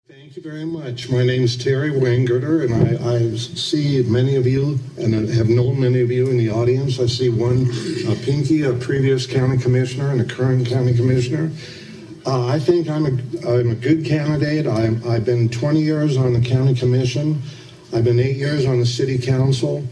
Thank you very much. My name is Terry Wingerter, and I see many of you and have known many of you in the audience. I see one, Pinky, a previous county commissioner and a current county commissioner. I think I'm a good candidate. I've been 20 years on the county commission. I've been 8 years on the city council.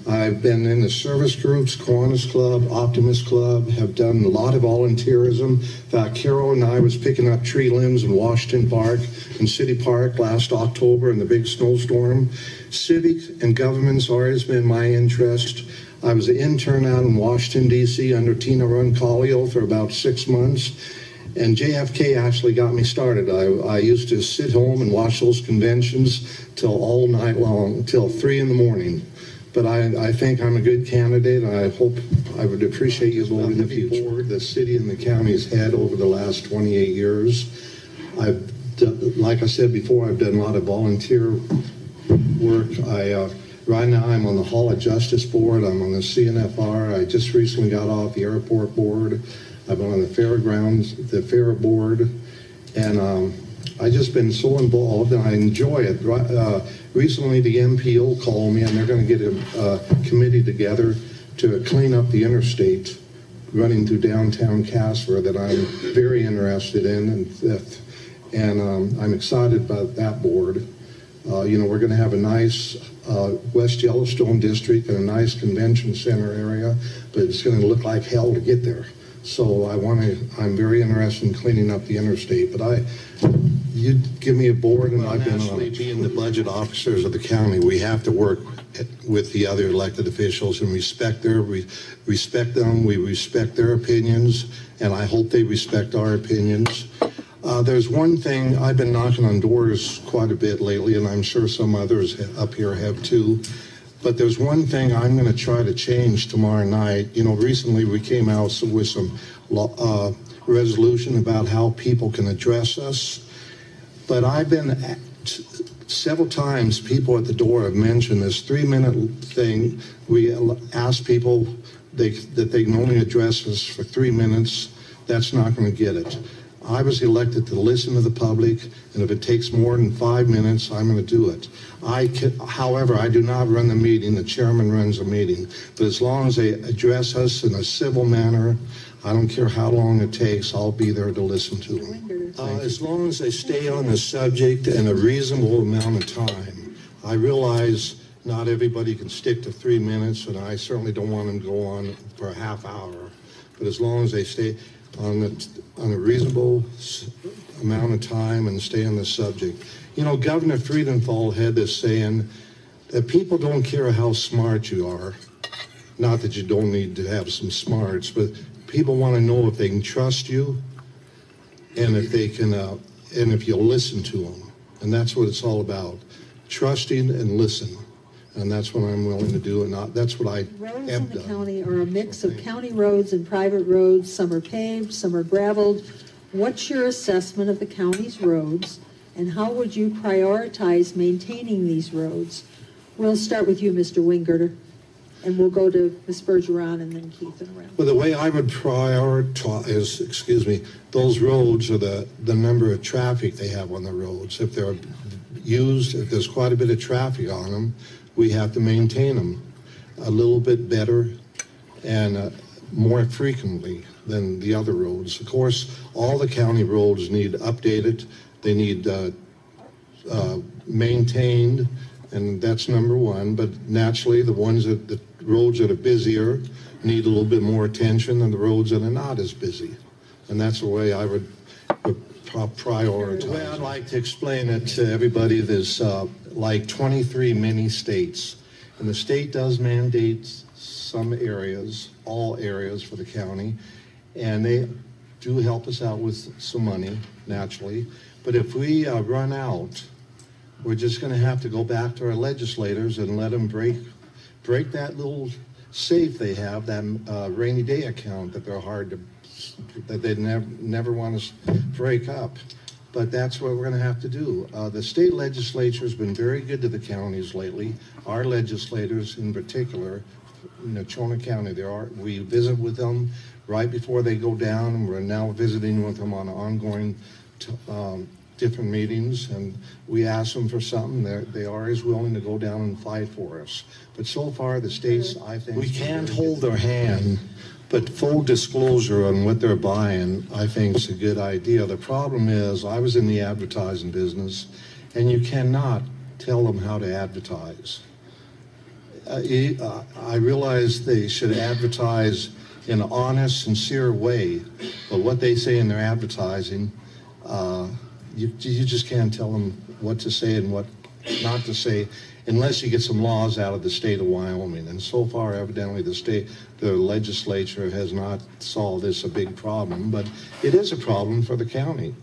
I've been in the service groups, Kiwanis Club, Optimist Club, have done a lot of volunteerism. In fact, Carol and I was picking up tree limbs in Washington Park and City Park last October in the big snowstorm. Civic and government's always been my interest. I was an intern out in Washington, D.C. under Tina Roncalio for about 6 months. And JFK actually got me started. I used to sit home and watch those conventions till all night long, till 3 in the morning. But I think I'm a good candidate, and I hope I would appreciate you voting in the future. The city and the county's had over the last 28 years. Like I said before, I've done a lot of volunteer work. Right now I'm on the Hall of Justice Board. I'm on the CNFR. I just recently got off the airport board. I've been on the fairgrounds, the fair board, and I've just been so involved, and I enjoy it. Recently, the MPO called me, and they're going to get a committee together to clean up the interstate running through downtown Casper that I'm very interested in, and I'm excited about that board. You know, we're going to have a nice West Yellowstone district and a nice convention center area, but it's going to look like hell to get there. So I'm very interested in cleaning up the interstate, but you give me a board, and I've been on it. Being the budget officers of the county, we have to work with the other elected officials and respect them, we respect their opinions, and I hope they respect our opinions. There's one thing, I've been knocking on doors quite a bit lately, and I'm sure some others up here have too. But there's one thing I'm going to try to change tomorrow night. You know, recently we came out with some resolution about how people can address us. But I've been several times, people at the door have mentioned this 3-minute thing. We ask people that they can only address us for 3 minutes. That's not going to get it. I was elected to listen to the public, and if it takes more than 5 minutes, I'm going to do it. However, I do not run the meeting. The chairman runs the meeting. But as long as they address us in a civil manner, I don't care how long it takes, I'll be there to listen to them. As long as they stay on the subject in a reasonable amount of time. I realize not everybody can stick to 3 minutes, and I certainly don't want them to go on for a half hour. But as long as they stay on a reasonable amount of time and stay on the subject. You know, Governor Friedenthal had this saying that people don't care how smart you are. Not that you don't need to have some smarts, but people want to know if they can trust you and if they can, and if you'll listen to them. And that's what it's all about, trusting and listen. And that's what I'm willing to do, and that's what I have done. Roads in the county are a mix of county roads and private roads. Some are paved, some are graveled. What's your assessment of the county's roads, and how would you prioritize maintaining these roads? We'll start with you, Mr. Wingerter, and we'll go to Ms. Bergeron and then Keith and around. Well, the way I would prioritize, those roads are the number of traffic they have on the roads. If they're used, if there's quite a bit of traffic on them, we have to maintain them a little bit better and more frequently than the other roads. Of course, all the county roads need updated. They need maintained, and that's number one. But naturally, the roads that are busier need a little bit more attention than the roads that are not as busy. And that's the way I would prioritize. The way I'd like to explain it to everybody, there's like 23 mini states, and the state does mandate some areas, all areas for the county, and they do help us out with some money, naturally. But if we run out, we're just going to have to go back to our legislators and let them break that little safe they have, that rainy day account that they never want to break up. But that's what we're going to have to do. The state legislature has been very good to the counties lately. Our legislators in particular, in NATRONA County, we visit with them right before they go down, and we're now visiting with them on an ongoing different meetings, and we ask them for something. They are always willing to go down and fight for us. But so far, the state's, I think... We can't hold their hand, but full disclosure on what they're buying, I think, is a good idea. The problem is, I was in the advertising business, and you cannot tell them how to advertise. I realize they should advertise in an honest, sincere way, but what they say in their advertising, you just can't tell them what to say and what not to say unless you get some laws out of the state of Wyoming. And so far, evidently, the legislature has not solved this a big problem, but it is a problem for the county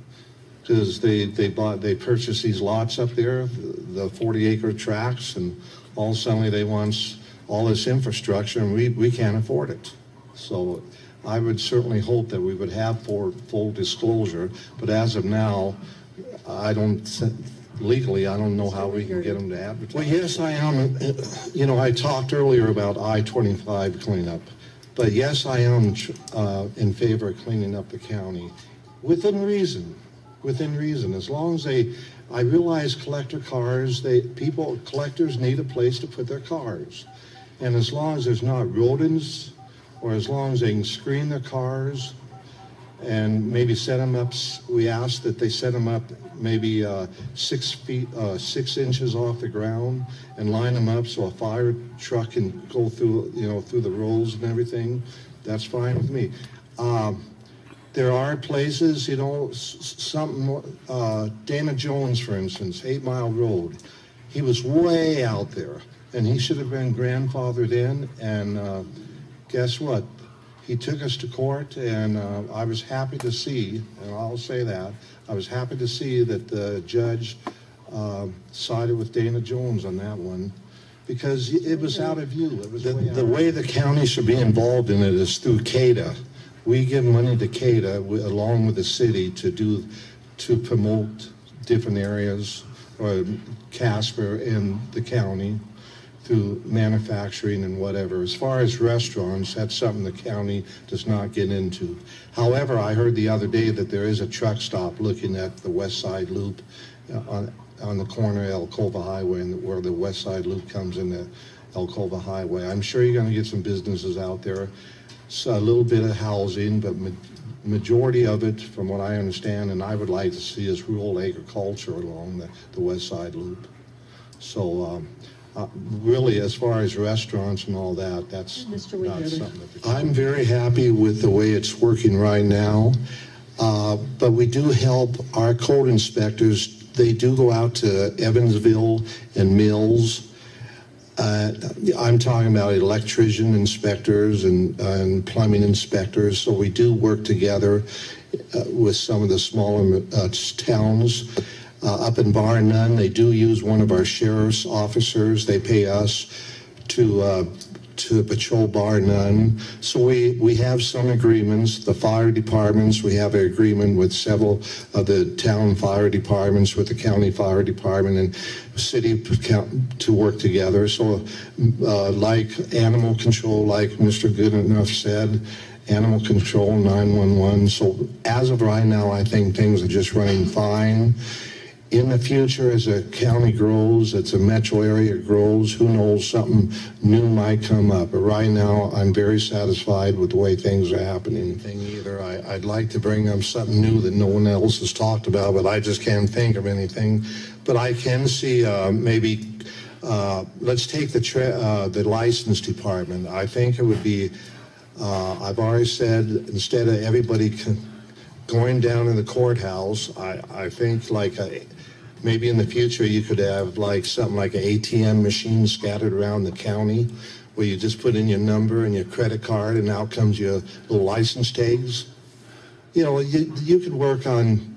because they purchased these lots up there, the 40-acre tracts, and all of a sudden they want all this infrastructure, and we can't afford it. So I would certainly hope that we would have full disclosure, but as of now, legally, I don't know how we can get them to advertise. Well, yes, I am. You know, I talked earlier about I-25 cleanup, but yes, I am in favor of cleaning up the county within reason. Within reason, as long as I realize collector cars, collectors need a place to put their cars, and as long as there's not rodents, or as long as they can screen their cars and maybe set them up, we ask that they set them up maybe 6 inches off the ground and line them up so a fire truck can go through, through the rolls and everything. That's fine with me. There are places, Dana Jones, for instance, 8 Mile Road. He was way out there, and he should have been grandfathered in, and guess what? He took us to court, and I was happy to see, and I'll say that, I was happy to see that the judge sided with Dana Jones on that one, because it was out of view. It was the way the county should be involved in it is through CADA. We give money to CADA along with the city to promote different areas, or Casper in the county, through manufacturing and whatever. As far as restaurants, that's something the county does not get into. However, I heard the other day that there is a truck stop looking at the West Side Loop on the corner of Elcova Highway, where the West Side Loop comes into Elcova Highway. I'm sure you're going to get some businesses out there. It's a little bit of housing, but majority of it, from what I understand, and I would like to see, is rural agriculture along the West Side Loop. So really, as far as restaurants and all that, that's not something that I'm very happy with the way it's working right now, but we do help our code inspectors. They do go out to Evansville and Mills. I'm talking about electrician inspectors and plumbing inspectors, so we do work together with some of the smaller towns. Up in Bar None, they do use one of our sheriff's officers. They pay us to patrol Bar None. So we have some agreements. The fire departments, we have an agreement with several of the town fire departments, with the county fire department and city to work together. So like animal control, like Mr. Goodenough said, animal control, 911. So as of right now, I think things are just running fine. In the future, as a county grows, as a metro area grows, who knows, something new might come up. But right now, I'm very satisfied with the way things are happening. I'd like to bring up something new that no one else has talked about, but I just can't think of anything. But I can see maybe, let's take the license department. I think it would be, I've already said, instead of everybody going down in the courthouse, I think maybe in the future you could have something like an ATM machine scattered around the county where you just put in your number and your credit card and out comes your little license tags. You could work on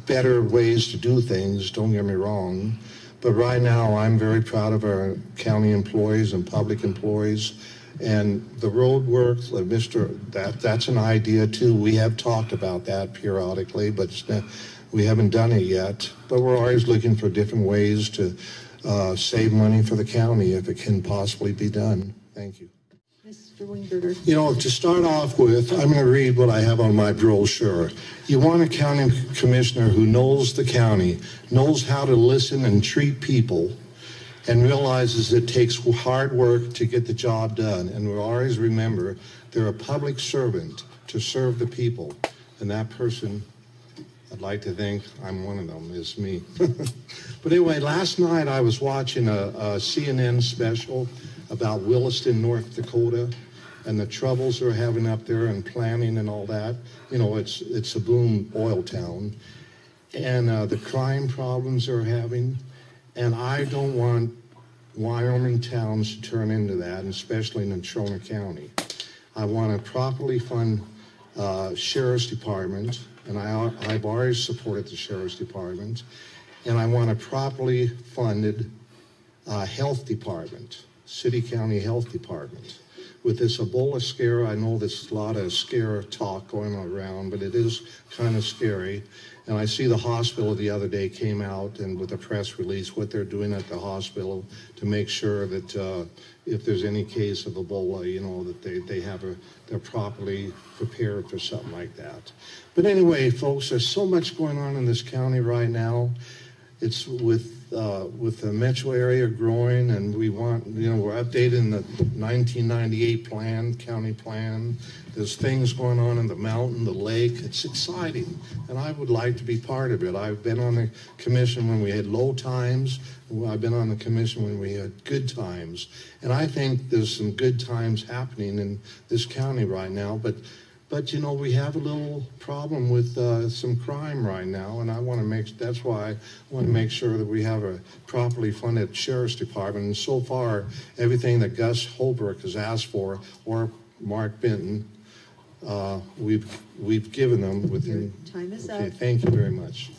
better ways to do things, don't get me wrong. But right now I'm very proud of our county employees and public employees. And the road work, that's an idea too. We have talked about that periodically, but we haven't done it yet. But we're always looking for different ways to save money for the county if it can possibly be done. Thank you. Mr. Mr. Wingerter. You know, to start off with, I'm going to read what I have on my brochure. You want a county commissioner who knows the county, knows how to listen and treat people, and realizes it takes hard work to get the job done. And we'll always remember, they're a public servant to serve the people. And that person, I'd like to think I'm one of them, is me. But anyway, last night I was watching a CNN special about Williston, North Dakota, and the troubles they're having up there and planning and all that. You know, it's a boom oil town. And the crime problems they're having. And I don't want Wyoming towns to turn into that, and especially in NATRONA County. I want to properly fund Sheriff's Department, and I've always supported the Sheriff's Department. And I want a properly funded health department, city-county health department. With this Ebola scare, I know there's a lot of scare talk going around, but it is kind of scary. And I see the hospital the other day came out and with a press release what they're doing at the hospital to make sure that if there's any case of Ebola, you know, that they're properly prepared for something like that. But anyway, folks, there's so much going on in this county right now. It's with the metro area growing, and we want, you know, we're updating the 1998 plan, county plan. There's things going on in the mountain, the lake. It's exciting, and I would like to be part of it. I've been on the commission when we had low times. I've been on the commission when we had good times, and I think there's some good times happening in this county right now. But you know, we have a little problem with some crime right now, and that's why I want to make sure that we have a properly funded Sheriff's Department. And so far, everything that Gus Holbrook has asked for, or Mark Benton, we've given them within. Your time is up. Okay, thank you very much.